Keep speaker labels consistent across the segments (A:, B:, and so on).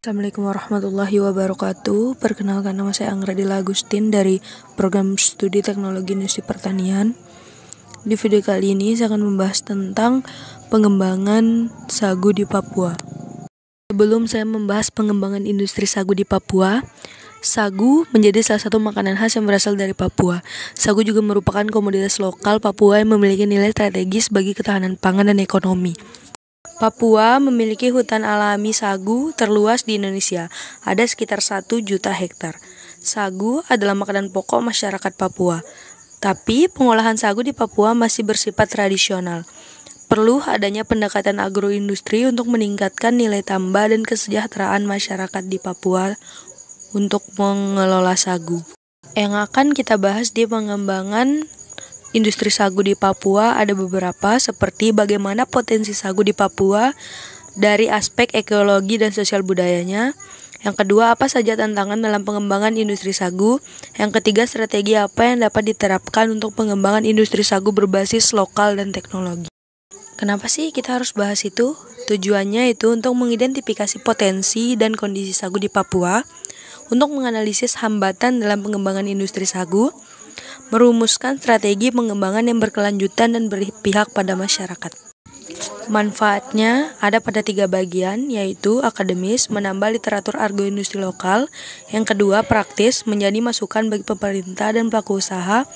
A: Assalamualaikum warahmatullahi wabarakatuh. Perkenalkan, nama saya Angradila Agustin dari Program Studi Teknologi Industri Pertanian. Di video kali ini saya akan membahas tentang pengembangan sagu di Papua. Sebelum saya membahas pengembangan industri sagu di Papua, sagu menjadi salah satu makanan khas yang berasal dari Papua. Sagu juga merupakan komoditas lokal Papua yang memiliki nilai strategis bagi ketahanan pangan dan ekonomi. Papua memiliki hutan alami sagu terluas di Indonesia, ada sekitar 1 juta hektar. Sagu adalah makanan pokok masyarakat Papua, tapi pengolahan sagu di Papua masih bersifat tradisional. Perlu adanya pendekatan agroindustri untuk meningkatkan nilai tambah dan kesejahteraan masyarakat di Papua untuk mengelola sagu. Yang akan kita bahas di pengembangan industri sagu di Papua ada beberapa, seperti bagaimana potensi sagu di Papua dari aspek ekologi dan sosial budayanya. Yang kedua, apa saja tantangan dalam pengembangan industri sagu. Yang ketiga, strategi apa yang dapat diterapkan untuk pengembangan industri sagu berbasis lokal dan teknologi. Kenapa sih kita harus bahas itu? Tujuannya itu untuk mengidentifikasi potensi dan kondisi sagu di Papua, untuk menganalisis hambatan dalam pengembangan industri sagu, merumuskan strategi pengembangan yang berkelanjutan dan berpihak pada masyarakat. Manfaatnya ada pada 3 bagian, yaitu akademis, menambah literatur agroindustri lokal. Yang kedua, praktis, menjadi masukan bagi pemerintah dan pelaku usaha.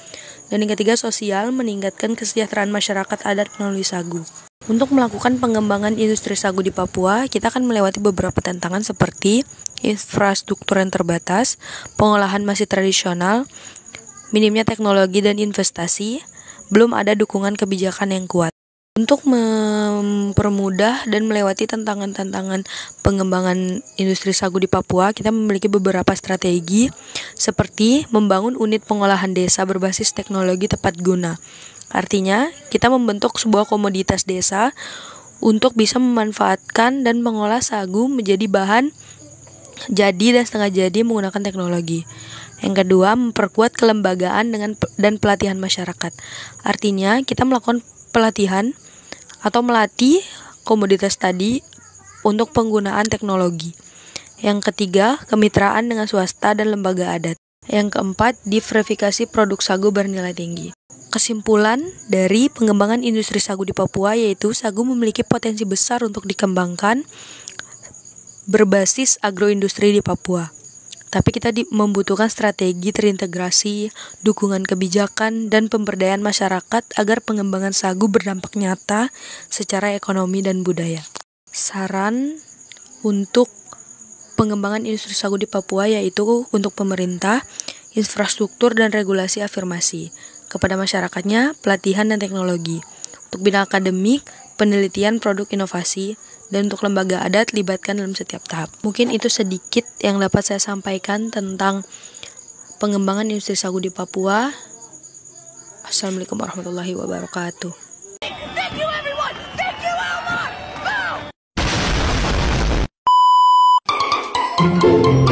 A: Dan yang ketiga, sosial, meningkatkan kesejahteraan masyarakat adat melalui sagu. Untuk melakukan pengembangan industri sagu di Papua, kita akan melewati beberapa tantangan seperti infrastruktur yang terbatas, pengolahan masih tradisional, minimnya teknologi dan investasi, belum ada dukungan kebijakan yang kuat. Untuk mempermudah dan melewati tantangan-tantangan pengembangan industri sagu di Papua, kita memiliki beberapa strategi seperti membangun unit pengolahan desa berbasis teknologi tepat guna. Artinya, kita membentuk sebuah komoditas desa untuk bisa memanfaatkan dan mengolah sagu menjadi bahan jadi dan setengah jadi menggunakan teknologi. Yang kedua, memperkuat kelembagaan dan pelatihan masyarakat. Artinya, kita melakukan pelatihan atau melatih komoditas tadi untuk penggunaan teknologi. Yang ketiga, kemitraan dengan swasta dan lembaga adat. Yang keempat, diverifikasi produk sagu bernilai tinggi. Kesimpulan dari pengembangan industri sagu di Papua yaitu sagu memiliki potensi besar untuk dikembangkan berbasis agroindustri di Papua. Tapi kita membutuhkan strategi terintegrasi, dukungan kebijakan, dan pemberdayaan masyarakat agar pengembangan sagu berdampak nyata secara ekonomi dan budaya. Saran untuk pengembangan industri sagu di Papua yaitu untuk pemerintah, infrastruktur dan regulasi afirmasi. Kepada masyarakatnya, pelatihan dan teknologi. Untuk bidang akademik, penelitian produk inovasi, dan untuk lembaga adat libatkan dalam setiap tahap. Mungkin itu sedikit yang dapat saya sampaikan tentang pengembangan industri sagu di Papua. Assalamualaikum warahmatullahi wabarakatuh. Thank you everyone. Thank you Elmar. Go!